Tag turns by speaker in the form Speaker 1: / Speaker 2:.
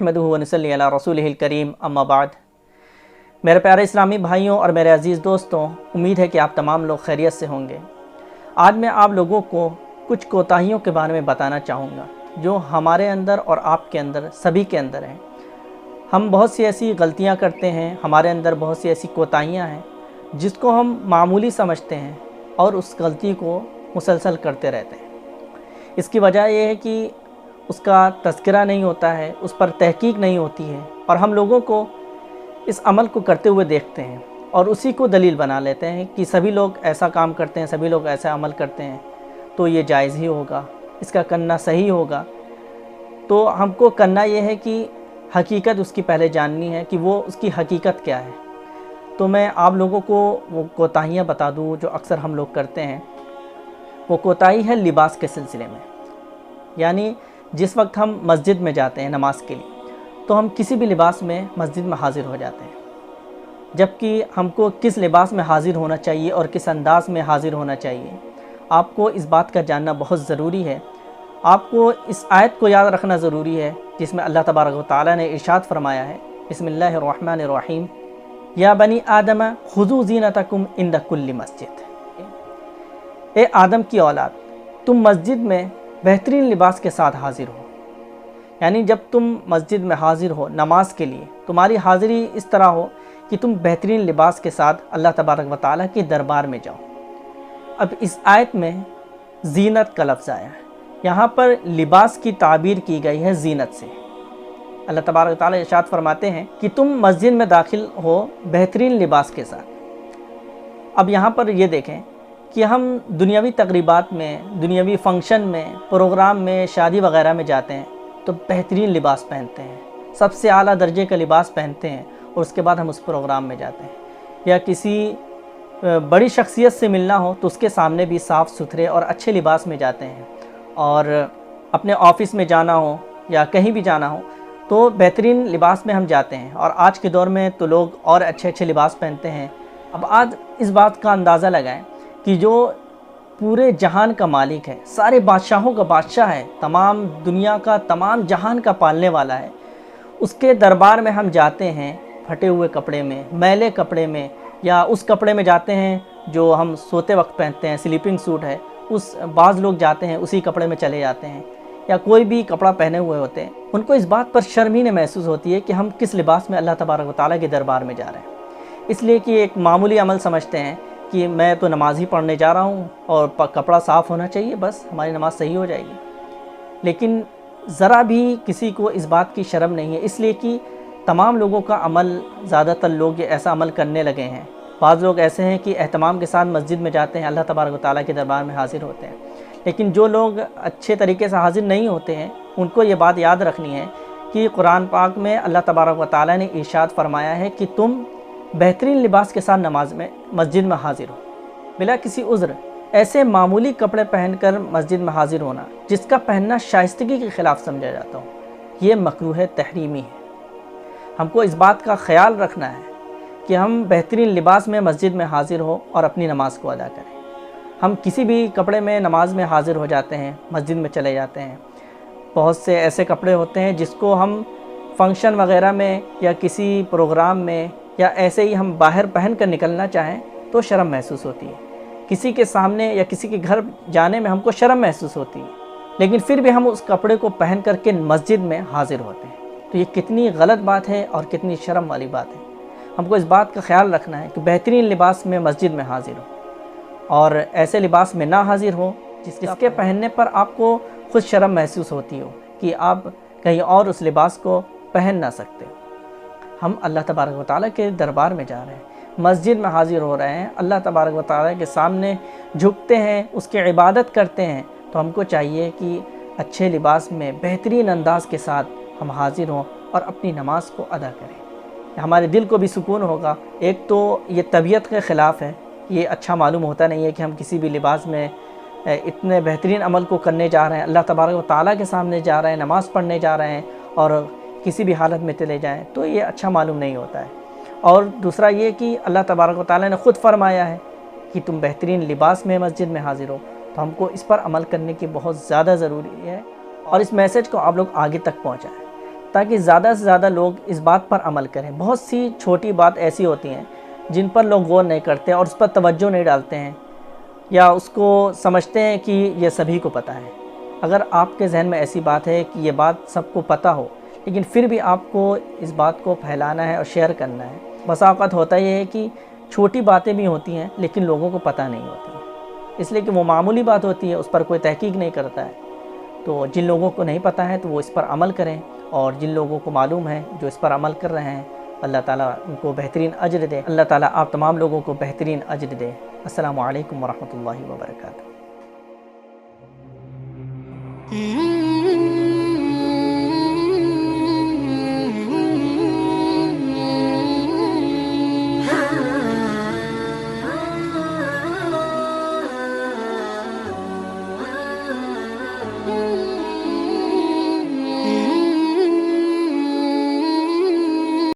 Speaker 1: नहमदुहु व नसल्ली अला रसूलिहिल करीम अम्मा बाद। मेरे प्यारे इस्लामी भाइयों और मेरे अज़ीज़ दोस्तों, उम्मीद है कि आप तमाम लोग खैरियत से होंगे। आज मैं आप लोगों को कुछ कोताहियों के बारे में बताना चाहूँगा जो हमारे अंदर और आपके अंदर, सभी के अंदर हैं। हम बहुत सी ऐसी गलतियाँ करते हैं, हमारे अंदर बहुत सी ऐसी कोताहियाँ हैं जिसको हम मामूली समझते हैं और उस गलती को मुसलसल करते रहते हैं। इसकी वजह यह है कि उसका तज़किरा नहीं होता है, उस पर तहकीक नहीं होती है और हम लोगों को इस अमल को करते हुए देखते हैं और उसी को दलील बना लेते हैं कि सभी लोग ऐसा काम करते हैं, सभी लोग ऐसा अमल करते हैं तो ये जायज़ ही होगा, इसका करना सही होगा। तो हमको करना ये है कि हकीकत उसकी पहले जाननी है कि वो उसकी हकीकत क्या है। तो मैं आप लोगों को वो कोताहियाँ बता दूँ जो अक्सर हम लोग करते हैं। वो कोताही है लिबास के सिलसिले में, यानी जिस वक्त हम मस्जिद में जाते हैं नमाज के लिए तो हम किसी भी लिबास में मस्जिद में हाज़िर हो जाते हैं, जबकि हमको किस लिबास में हाज़िर होना चाहिए और किस अंदाज़ में हाज़िर होना चाहिए आपको इस बात का जानना बहुत ज़रूरी है। आपको इस आयत को याद रखना ज़रूरी है जिसमें अल्लाह तबारक व तआला ने इरशाद फरमाया है, बिस्मिल्लाहिर्रहमानिर्रहीम, या बनी आदम खुज़ू ज़ीनतकुम इंद कुल्ली मस्जिद। ए आदम की औलाद, तुम मस्जिद में बेहतरीन लिबास के साथ हाज़िर हो। यानी जब तुम मस्जिद में हाज़िर हो नमाज के लिए, तुम्हारी हाज़िरी इस तरह हो कि तुम बेहतरीन लिबास के साथ अल्लाह तबारक व तआला के दरबार में जाओ। अब इस आयत में ज़ीनत का लफ्ज़ आया है, यहाँ पर लिबास की ताबीर की गई है ज़ीनत से। अल्लाह तबारक व तआला इरशाद फरमाते हैं कि तुम मस्जिद में दाखिल हो बेहतरीन लिबास के साथ। अब यहाँ पर ये देखें कि हम दुनियावी तकरीबात में, दुनियावी फ़ंक्शन में, प्रोग्राम में, शादी वगैरह में जाते हैं तो बेहतरीन लिबास पहनते हैं, सबसे आला दर्जे का लिबास पहनते हैं और उसके बाद हम उस प्रोग्राम में जाते हैं। या किसी बड़ी शख्सियत से मिलना हो तो उसके सामने भी साफ़ सुथरे और अच्छे लिबास में जाते हैं। और अपने ऑफ़िस में जाना हो या कहीं भी जाना हो तो बेहतरीन लिबास में हम जाते हैं। और आज के दौर में तो लोग और अच्छे अच्छे लिबास पहनते हैं। अब आज इस बात का अंदाज़ा लगाएं कि जो पूरे जहान का मालिक है, सारे बादशाहों का बादशाह है, तमाम दुनिया का, तमाम जहान का पालने वाला है, उसके दरबार में हम जाते हैं फटे हुए कपड़े में, मैले कपड़े में, या उस कपड़े में जाते हैं जो हम सोते वक्त पहनते हैं, स्लीपिंग सूट है, उस बाज़ लोग जाते हैं उसी कपड़े में चले जाते हैं, या कोई भी कपड़ा पहने हुए होते हैं। उनको इस बात पर शर्मीने महसूस होती है कि हम किस लिबास में अल्लाह तबारक व तआला के दरबार में जा रहे हैं, इसलिए कि एक मामूली अमल समझते हैं कि मैं तो नमाज़ ही पढ़ने जा रहा हूँ और कपड़ा साफ़ होना चाहिए, बस हमारी नमाज़ सही हो जाएगी। लेकिन ज़रा भी किसी को इस बात की शर्म नहीं है, इसलिए कि तमाम लोगों का अमल, ज़्यादातर लोग ये ऐसा अमल करने लगे हैं। बाज़ लोग ऐसे हैं कि एहतमाम के साथ मस्जिद में जाते हैं, अल्लाह तबारक व तआला के दरबार में हाज़िर होते हैं। लेकिन जो लोग अच्छे तरीके से हाज़िर नहीं होते हैं उनको ये बात याद रखनी है कि कुरान पाक में अल्लाह तबारक व तआला ने इरशाद फरमाया है कि तुम बेहतरीन लिबास के साथ नमाज में मस्जिद में हाज़िर हो, बिला किसी उज़्र। ऐसे मामूली कपड़े पहनकर मस्जिद में हाज़िर होना जिसका पहनना शाइस्तगी के ख़िलाफ़ समझा जाता हो, ये मकरूह तहरीमी है। हमको इस बात का ख्याल रखना है कि हम बेहतरीन लिबास में मस्जिद में हाज़िर हो और अपनी नमाज़ को अदा करें। हम किसी भी कपड़े में नमाज में हाज़िर हो जाते हैं, मस्जिद में चले जाते हैं। बहुत से ऐसे कपड़े होते हैं जिसको हम फंक्शन वगैरह में या किसी प्रोग्राम में या ऐसे ही हम बाहर पहन कर निकलना चाहें तो शर्म महसूस होती है। किसी के सामने या किसी के घर जाने में हमको शर्म महसूस होती है, लेकिन फिर भी हम उस कपड़े को पहन करके मस्जिद में हाज़िर होते हैं। तो ये कितनी गलत बात है और कितनी शर्म वाली बात है। हमको इस बात का ख्याल रखना है कि बेहतरीन लिबास में मस्जिद में हाज़िर हो और ऐसे लिबास में ना हाज़िर हो जिसके पहनने पर आपको खुद शर्म महसूस होती हो कि आप कहीं और उस लिबास को पहन ना सकते हो। हम अल्लाह तबारक व तआला के दरबार में जा रहे हैं, मस्जिद में हाज़िर हो रहे हैं, अल्लाह तबारक व तआला के सामने झुकते हैं, उसकी इबादत करते हैं, तो हमको चाहिए कि अच्छे लिबास में बेहतरीन अंदाज़ के साथ हम हाज़िर हों और अपनी नमाज को अदा करें। हमारे दिल को भी सुकून होगा। एक तो ये तबीयत के ख़िलाफ़ है, ये अच्छा मालूम होता नहीं है कि हम किसी भी लिबास में इतने बेहतरीन अमल को करने जा रहे हैं, अल्लाह तबारक व तआला के सामने जा रहे हैं, नमाज़ पढ़ने जा रहे हैं और किसी भी हालत में चले जाएं तो ये अच्छा मालूम नहीं होता है। और दूसरा ये कि अल्लाह तबारक व तआला ने ख़ुद फरमाया है कि तुम बेहतरीन लिबास में मस्जिद में हाज़िर हो, तो हमको इस पर अमल करने की बहुत ज़्यादा ज़रूरी है और इस मैसेज को आप लोग आगे तक पहुँचाएँ تاکہ زیادہ سے زیادہ لوگ اس بات پر عمل کریں۔ بہت سی چھوٹی بات ایسی ہوتی ہیں جن پر لوگ غور نہیں کرتے اور اس پر توجہ نہیں ڈالتے ہیں، یا اس کو سمجھتے ہیں کہ یہ سبھی کو پتہ ہے۔ اگر آپ کے ذہن میں ایسی بات ہے کہ یہ بات سب کو پتہ ہو، لیکن پھر بھی آپ کو اس بات کو پھیلانا ہے اور شیئر کرنا ہے، بسا اوقات ہوتا یہ ہے کہ چھوٹی باتیں بھی ہوتی ہیں لیکن لوگوں کو پتہ نہیں ہوتی ہیں، اس لیے کہ وہ معمولی بات ہوتی ہے، اس پر کوئی تحقیق نہیں کرتا ہے۔ تو جن لوگوں کو نہیں پتہ ہے تو وہ اس پر عمل کریں، اور جن لوگوں کو معلوم ہے جو اس پر عمل کر رہے ہیں، اللہ تعالیٰ ان کو بہترین اجر دے۔ اللہ تعالیٰ آپ تمام لوگوں کو بہترین اجر دے۔ السلام علیکم ورحمۃ اللہ وبرکاتہ۔
Speaker 2: Mm-hmm.